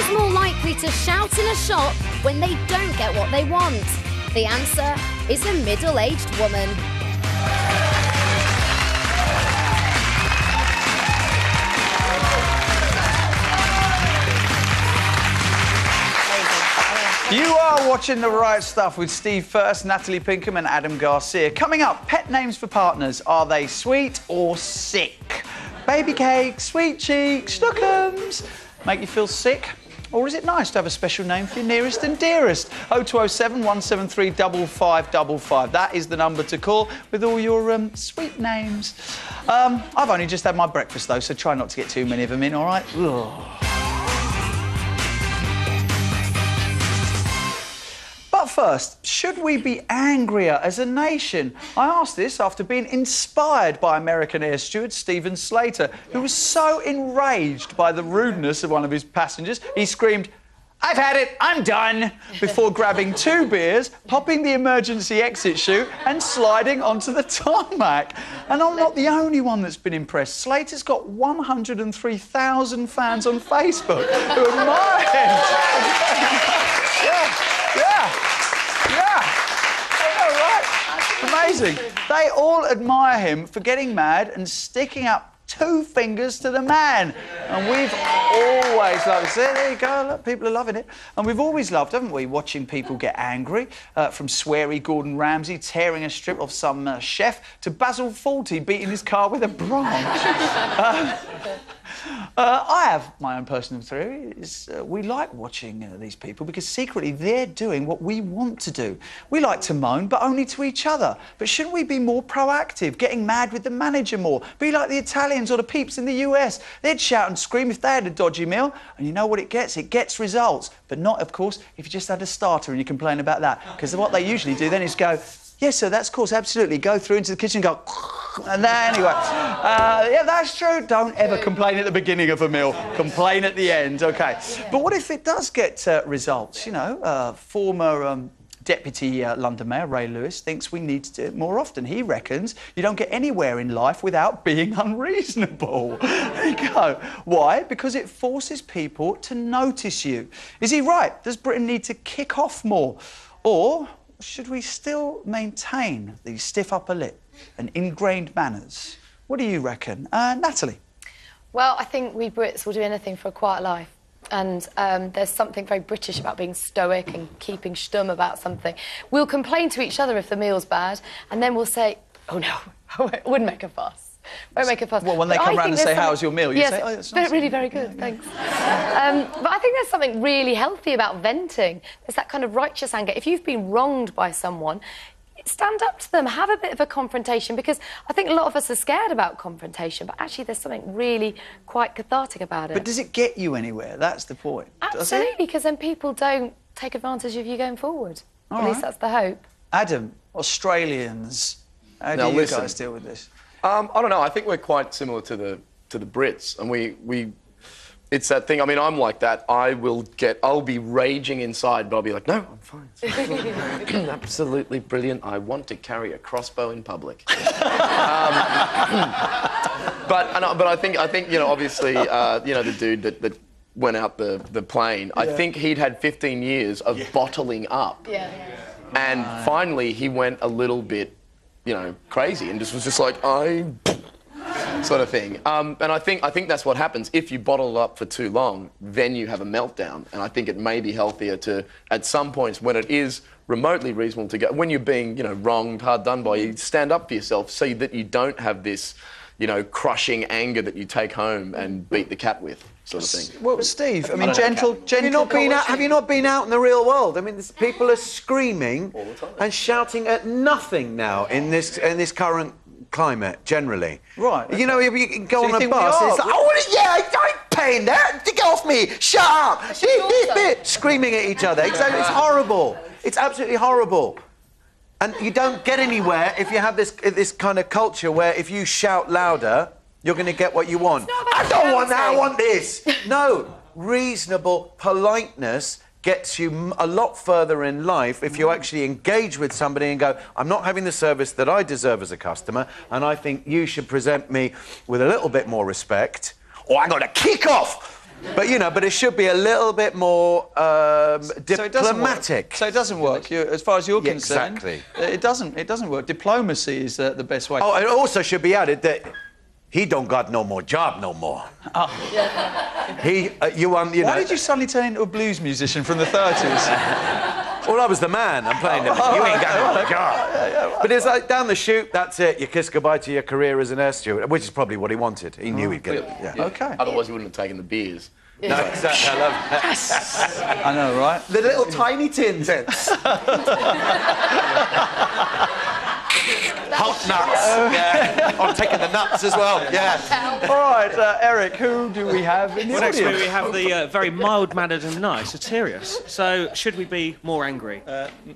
Who's more likely to shout in a shop when they don't get what they want? The answer is a middle-aged woman. You are watching The Right Stuff with Steve First, Natalie Pinkham and Adam Garcia. Coming up, pet names for partners. Are they sweet or sick? Baby cake, sweet cheeks, schnookums. Make you feel sick? Or is it nice to have a special name for your nearest and dearest? 0207 173 5555. That is the number to call with all your sweet names. I've only just had my breakfast, though, so try not to get too many of them in, all right? Ugh. But first, should we be angrier as a nation? I asked this after being inspired by American air steward Stephen Slater, who was so enraged by the rudeness of one of his passengers, he screamed, "I've had it, I'm done," before grabbing 2 beers, popping the emergency exit chute and sliding onto the tarmac. And I'm not the only one that's been impressed. Slater's got 103,000 fans on Facebook who admire him. Amazing. They all admire him for getting mad and sticking up 2 fingers to the man. And we've always loved it. See, there you go, look, people are loving it. And we've always loved, haven't we, watching people get angry, from sweary Gordon Ramsay tearing a strip off some chef to Basil Fawlty beating his car with a branch. I have my own personal theory. We like watching these people because secretly they're doing what we want to do. We like to moan, but only to each other. But shouldn't we be more proactive, getting mad with the manager more? Be like the Italians or the peeps in the US. They'd shout and scream if they had a dodgy meal. And you know what it gets? It gets results. But not, of course, if you just had a starter and you complain about that. Because what they usually do then is go, "Yes, sir, that's of course, absolutely." Go through into the kitchen and go... And then, anyway, yeah, that's true. Don't ever complain at the beginning of a meal. Complain at the end, OK. But what if it does get results? You know, former Deputy London Mayor Ray Lewis thinks we need to do it more often. He reckons you don't get anywhere in life without being unreasonable. There you go. Why? Because it forces people to notice you. Is he right? Does Britain need to kick off more? Or should we still maintain the stiff upper lip and ingrained manners? What do you reckon? Natalie? Well, I think we Brits will do anything for a quiet life. And there's something very British about being stoic and keeping stum about something. We'll complain to each other if the meal's bad, and then we'll say, "Oh, no, I wouldn't make a fuss." Won't make a fuss. Well, when they come round and say, "How's your meal?" You say, "Oh, that's nice." Really very good, thanks. But I think there's something really healthy about venting. There's that kind of righteous anger. If you've been wronged by someone, stand up to them, have a bit of a confrontation, because I think a lot of us are scared about confrontation, but actually there's something really quite cathartic about it. But does it get you anywhere? That's the point. Absolutely, because then people don't take advantage of you going forward. At least that's the hope. Adam, Australians, how do you guys deal with this? I don't know. I think we're quite similar to the Brits, and we it's that thing. I mean, I'm like that. I'll be raging inside, but I'll be like, "No, I'm fine. Absolutely brilliant. I want to carry a crossbow in public." But I think you know, obviously, you know, the dude that went out the plane. Yeah. I think he'd had 15 years of bottling up, and finally he went a little bit, you know, crazy and just was just like, sort of thing. And I think that's what happens. If you bottle it up for too long, then you have a meltdown. And I think it may be healthier to, at some points when it is remotely reasonable to go, when you're being, you know, wronged, hard done by, you stand up for yourself so that you don't have this, you know, crushing anger that you take home and beat the cat with, sort of thing. Well, Steve, I mean, gentle. Have you not been out in the real world? I mean, people are screaming and shouting at nothing now in this current climate, generally. Right. You know, you can go on a bus, it's like, I ain't paying that, get off me, shut up, screaming at each other. Exactly, it's horrible. It's absolutely horrible. And you don't get anywhere if you have this kind of culture where if you shout louder, you're going to get what you want. I don't want that, I want this. No, reasonable politeness gets you a lot further in life if you actually engage with somebody and go, "I'm not having the service that I deserve as a customer, and I think you should present me with a little bit more respect, or I'm going to kick off." But, you know, but it should be a little bit more diplomatic. So it doesn't work. As far as you're concerned, exactly. It doesn't work. Diplomacy is the best way. Oh, it also should be added that he don't got no more job no more. Oh. Why did you suddenly turn into a blues musician from the 30s? Well, I was the man. I'm playing the... You ain't got no job. But it's like, down the chute, that's it. You kiss goodbye to your career as an air steward, which is probably what he wanted. He knew he'd get it. Yeah. OK. Otherwise, he wouldn't have taken the beers. Yeah. No, exactly. I love that. Yes. I know, right? The little tiny tins. Hot nuts. Yeah. I'm taking the nuts as well. Yeah. All right, Eric, who do we have in the audience? Next we have the very mild-mannered and nice, Satirius. So, should we be more angry?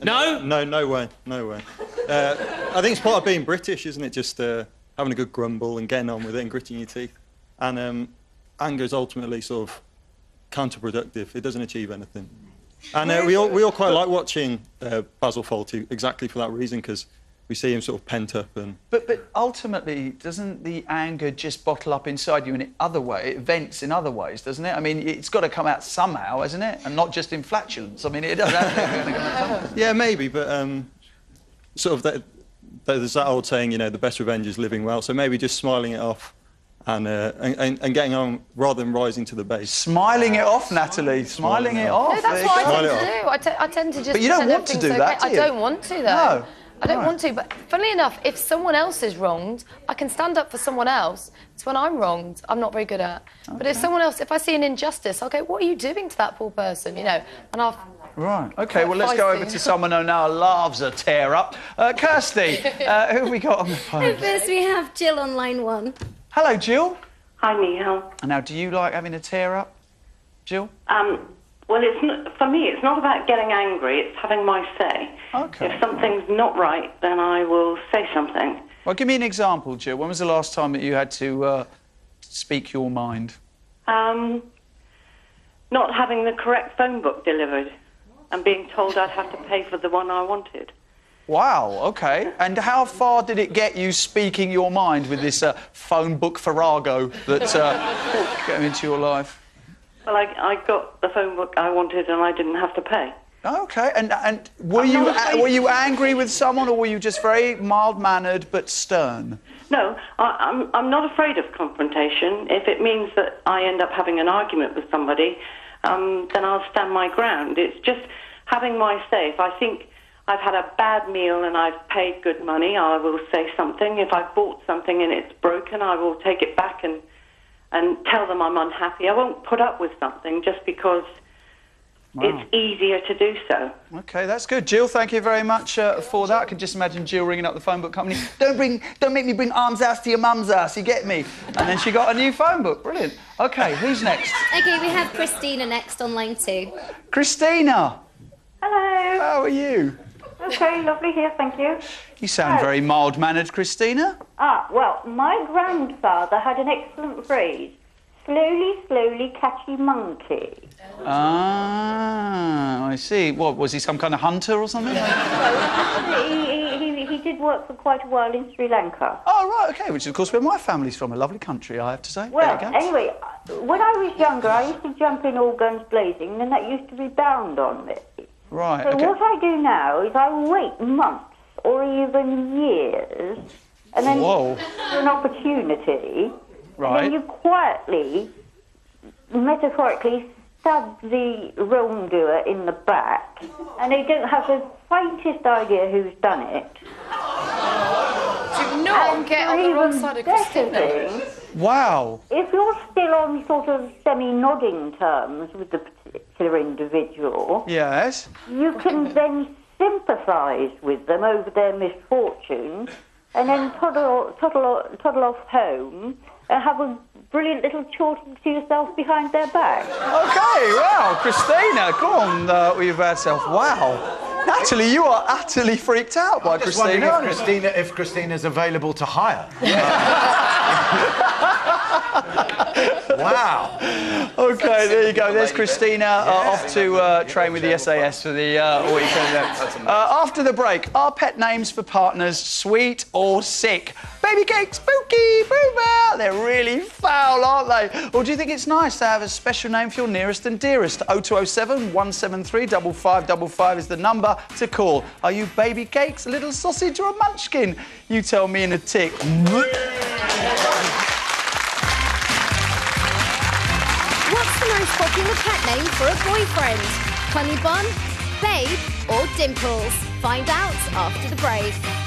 No? No way. No way. I think it's part of being British, isn't it? Just having a good grumble and getting on with it and gritting your teeth. And anger is ultimately sort of counterproductive. It doesn't achieve anything. And we all quite like watching Basil Fawlty exactly for that reason, because we see him sort of pent up and... But ultimately, doesn't the anger just bottle up inside you in other way? It vents in other ways, doesn't it? I mean, it's got to come out somehow, hasn't it? And not just in flatulence. I mean, it doesn't have to come out somehow. Yeah, maybe, but sort of there's that old saying, you know, the best revenge is living well. So maybe just smiling it off and getting on rather than rising to the base. Smiling it off, Natalie. Smiling it off. No, that's what I tend to do. I tend to just... But you don't want to do that, do you? I don't want to, though. No. I don't want to, but funnily enough, if someone else is wronged, I can stand up for someone else. It's when I'm wronged, I'm not very good at. Okay. But if someone else, if I see an injustice, I'll go, what are you doing to that poor person, you know? And I'll... Right, OK, well, let's go over to someone who now loves a tear-up. Kirsty, who have we got on the phone? First, we have Jill on line 1. Hello, Jill. Hi, Neil. And now, do you like having a tear-up, Jill? Well, for me, it's not about getting angry, it's having my say. OK. If something's not right, then I will say something. Well, give me an example, Jill. When was the last time that you had to speak your mind? Not having the correct phone book delivered and being told I'd have to pay for the one I wanted. Wow, OK. And how far did it get you speaking your mind with this phone book farrago that came into your life? Well, I got the phone book I wanted and I didn't have to pay. OK. And were you angry with someone, or were you just very mild-mannered but stern? No, I'm not afraid of confrontation. If it means that I end up having an argument with somebody, then I'll stand my ground. It's just having my say. If I think I've had a bad meal and I've paid good money, I will say something. If I've bought something and it's broken, I will take it back and tell them I'm unhappy. I won't put up with something just because it's easier to do so. OK, that's good. Jill, thank you very much for that. I can just imagine Jill ringing up the phone book company. Don't make me bring arm's ass to your mum's ass, you get me? And then she got a new phone book. Brilliant. OK, who's next? OK, we have Christina next on line 2. Christina! Hello. How are you? OK, lovely here, thank you. You sound very mild-mannered, Christina. Well, my grandfather had an excellent phrase. Slowly, slowly, catchy monkey. Ah, I see. What, was he some kind of hunter or something? He did work for quite a while in Sri Lanka. Oh, right, OK, which is, of course, where my family's from. A lovely country, I have to say. Well, anyway, when I was younger, I used to jump in all guns blazing, and that used to be bound on me. Right, so what I do now is I wait months or even years, and then for an opportunity, and then you quietly, metaphorically, stab the wrongdoer in the back, and they don't have the faintest idea who's done it. Do not get on the wrong side of Christina. Wow. If you're still on sort of semi-nodding terms with the particular individual... Yes. You can then sympathise with them over their misfortune and then toddle off home and have a brilliant little chortle to yourself behind their back. OK, wow, Christina, go on with your bad self. Wow. Natalie, you are utterly freaked out by Christina. If Christina's available to hire. Wow. OK, there you go. There's Christina off to train with the SAS for the weekend. After the break, are pet names for partners sweet or sick? baby cake, spooky, move out. They're really foul, aren't they? Or do you think it's nice to have a special name for your nearest and dearest? 0207 173 5555 is the number to call. Are you baby cakes, a little sausage or a munchkin? You tell me in a tick. What's the most popular pet name for a boyfriend? Honey Bun, Babe or Dimples? Find out after the break.